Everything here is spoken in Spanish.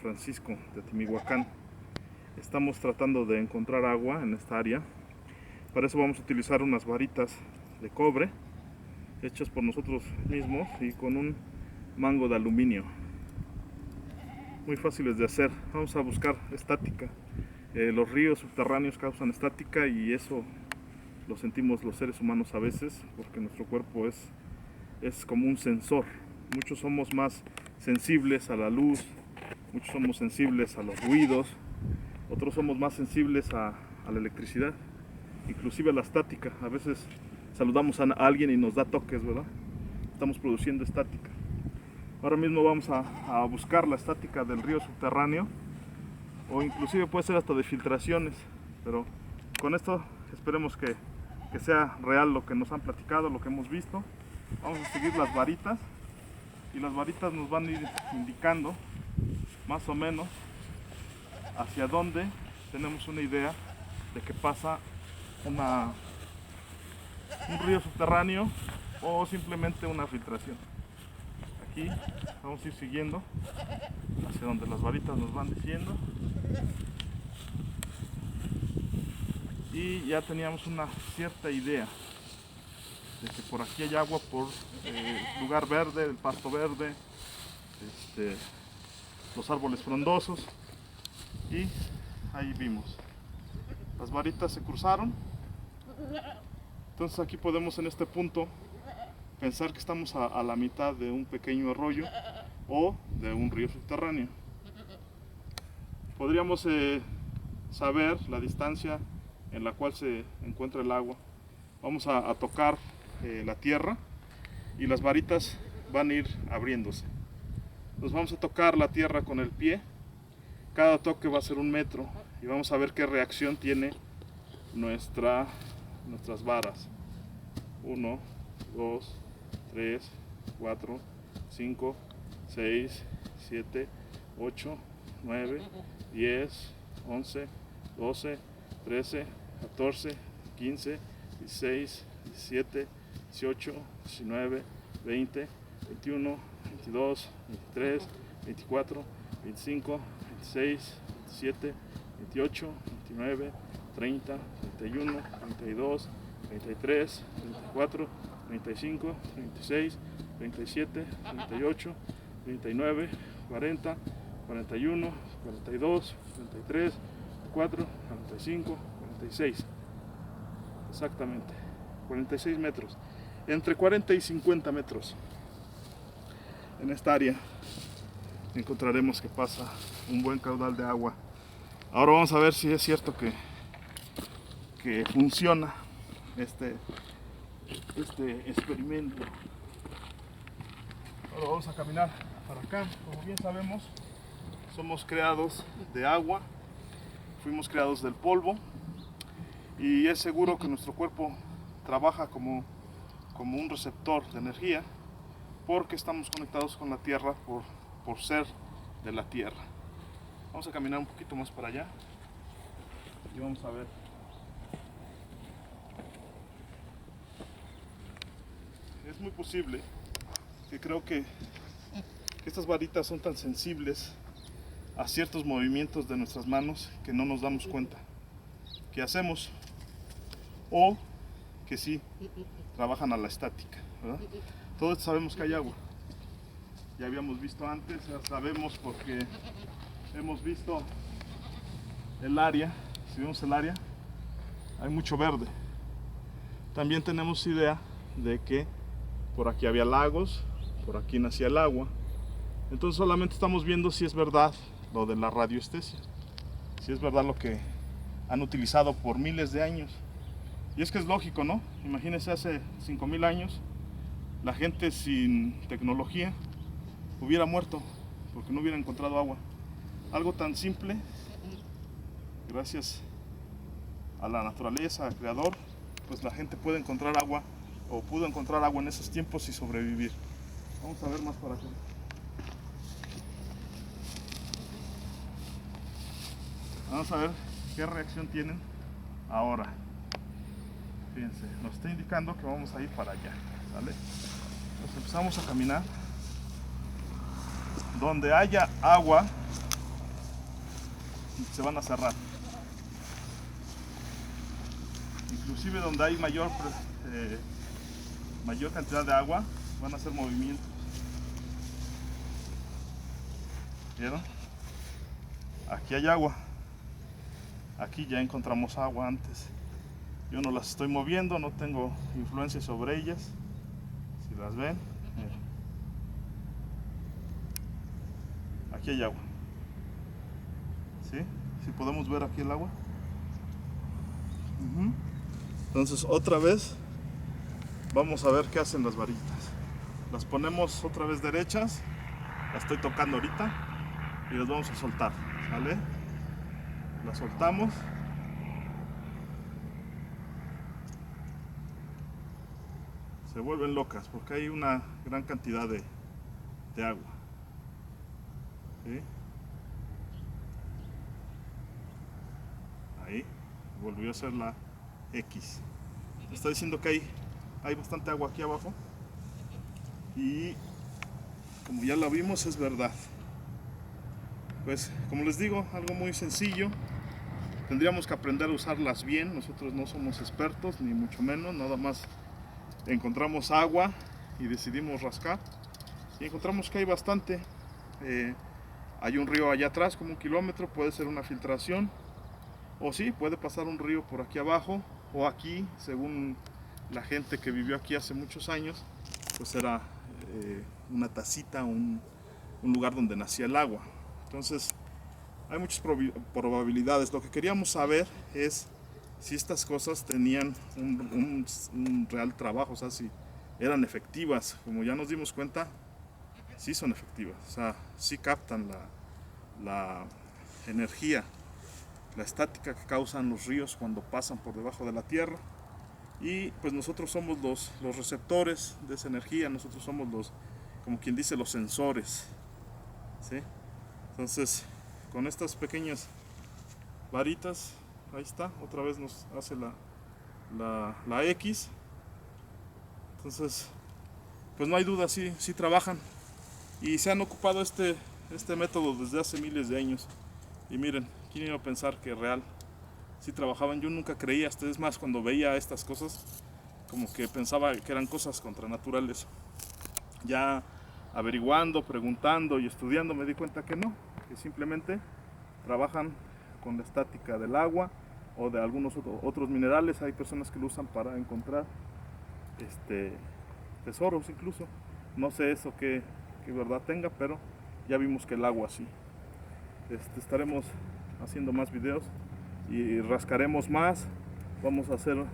Francisco de Timihuacán. Estamos tratando de encontrar agua en esta área. Para eso vamos a utilizar unas varitas de cobre hechas por nosotros mismos y con un mango de aluminio. Muy fáciles de hacer. Vamos a buscar estática. Los ríos subterráneos causan estática y eso lo sentimos los seres humanos a veces porque nuestro cuerpo es como un sensor. Muchos somos más sensibles a la luz, muchos somos sensibles a los ruidos, otros somos más sensibles a la electricidad, inclusive a la estática. A veces saludamos a alguien y nos da toques, ¿verdad? Estamos produciendo estática. Ahora mismo vamos a buscar la estática del río subterráneo, o inclusive puede ser hasta de filtraciones, pero con esto esperemos que sea real lo que nos han platicado, lo que hemos visto. Vamos a seguir las varitas y las varitas nos van a ir indicando más o menos hacia dónde tenemos una idea de que pasa un río subterráneo o simplemente una filtración. Aquí vamos a ir siguiendo hacia donde las varitas nos van diciendo y ya teníamos una cierta idea de que por aquí hay agua por el lugar verde, el pasto verde, los árboles frondosos, y ahí vimos las varitas se cruzaron. Entonces aquí podemos en este punto pensar que estamos a la mitad de un pequeño arroyo o de un río subterráneo. Podríamos saber la distancia en la cual se encuentra el agua. Vamos a tocar la tierra y las varitas van a ir abriéndose. Nos vamos a tocar la tierra con el pie. Cada toque va a ser 1 metro y vamos a ver qué reacción tiene nuestras varas. 1, 2, 3, 4, 5, 6, 7, 8, 9, 10, 11, 12, 13, 14, 15, 16, 17, 18, 19, 20, 21, 22, 23, 24, 25, 26, 27, 28, 29, 30, 31, 32, 33, 34, 35, 36, 37, 38, 39, 40, 41, 42, 43, 44, 45, 46. Exactamente, 46 metros. Entre 40 y 50 metros. En esta área encontraremos que pasa un buen caudal de agua. Ahora vamos a ver si es cierto que funciona este experimento. Ahora vamos a caminar para acá. Como bien sabemos, somos creados de agua, fuimos creados del polvo, y es seguro que nuestro cuerpo trabaja como un receptor de energía porque estamos conectados con la tierra por ser de la tierra. Vamos a caminar un poquito más para allá y vamos a ver. Es muy posible que creo que estas varitas son tan sensibles a ciertos movimientos de nuestras manos que no nos damos cuenta que hacemos, o que sí trabajan a la estática, ¿verdad? Todos sabemos que hay agua, ya habíamos visto antes, ya sabemos porque hemos visto el área. Si vemos el área, hay mucho verde. También tenemos idea de que por aquí había lagos, por aquí nacía el agua. Entonces solamente estamos viendo si es verdad lo de la radioestesia, si es verdad lo que han utilizado por miles de años. Y es que es lógico, ¿no? Imagínense, hace 5000 años la gente sin tecnología hubiera muerto porque no hubiera encontrado agua. Algo tan simple, gracias a la naturaleza, al creador, pues la gente puede encontrar agua, o pudo encontrar agua en esos tiempos y sobrevivir. Vamos a ver más para acá. Vamos a ver qué reacción tienen ahora. Fíjense, nos está indicando que vamos a ir para allá, ¿vale? Entonces empezamos a caminar. Donde haya agua, se van a cerrar. Inclusive donde hay mayor cantidad de agua, van a hacer movimientos. ¿Vieron? Aquí hay agua. Aquí ya encontramos agua antes. Yo no las estoy moviendo, no tengo influencia sobre ellas. Si las ven, miren. Aquí hay agua. ¿Sí? Si podemos ver aquí el agua. Entonces otra vez vamos a ver qué hacen las varitas. Las ponemos otra vez derechas. Las estoy tocando ahorita y las vamos a soltar. ¿Sale? Las soltamos. Se vuelven locas porque hay una gran cantidad de agua. ¿Sí? Ahí volvió a ser la X. Está diciendo que hay bastante agua aquí abajo y como ya la vimos es verdad. Pues como les digo, algo muy sencillo. Tendríamos que aprender a usarlas bien. Nosotros no somos expertos ni mucho menos, nada más encontramos agua y decidimos rascar y encontramos que hay bastante. Hay un río allá atrás como 1 kilómetro, puede ser una filtración o sí, puede pasar un río por aquí abajo o aquí, según la gente que vivió aquí hace muchos años, pues era una tacita, un lugar donde nacía el agua. Entonces hay muchas probabilidades. Lo que queríamos saber es si estas cosas tenían un real trabajo, o sea, si eran efectivas. Como ya nos dimos cuenta, sí son efectivas, o sea, sí captan la energía, la estática que causan los ríos cuando pasan por debajo de la tierra. Y pues nosotros somos los receptores de esa energía, nosotros somos como quien dice, los sensores, ¿sí? Entonces, con estas pequeñas varitas, ahí está, otra vez nos hace la X. Entonces, pues no hay duda, sí trabajan. Y se han ocupado este método desde hace miles de años. Y miren, ¿quién iba a pensar que real sí trabajaban? Yo nunca creía, hasta es más, cuando veía estas cosas, como que pensaba que eran cosas contranaturales. Ya averiguando, preguntando y estudiando me di cuenta que no, que simplemente trabajan con la estática del agua o de algunos otros minerales. Hay personas que lo usan para encontrar tesoros incluso. No sé eso qué verdad tenga, pero ya vimos que el agua sí. Estaremos haciendo más videos y rascaremos más. Vamos a hacer